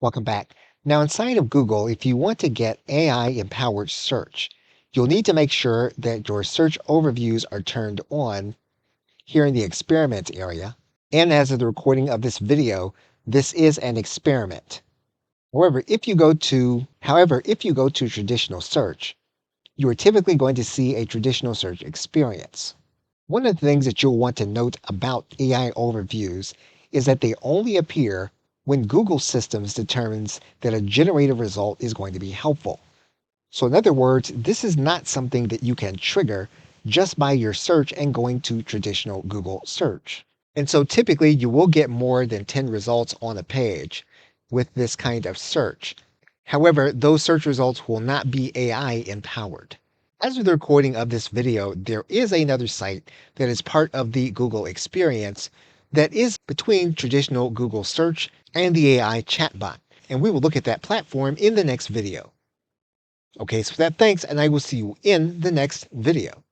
Welcome back. Now, inside of Google, if you want to get AI-empowered search, you'll need to make sure that your search overviews are turned on here in the experiments area. And as of the recording of this video, this is an experiment. However, if you go to traditional search, you are typically going to see a traditional search experience. One of the things that you'll want to note about AI overviews is that they only appear when Google Systems determines that a generated result is going to be helpful. So in other words, this is not something that you can trigger just by your search and going to traditional Google search. And so typically you will get more than 10 results on a page with this kind of search. However, those search results will not be AI empowered. As with the recording of this video, there is another site that is part of the Google experience that is between traditional Google search and the AI chatbot. And we will look at that platform in the next video. Okay, so with that, thanks, and I will see you in the next video.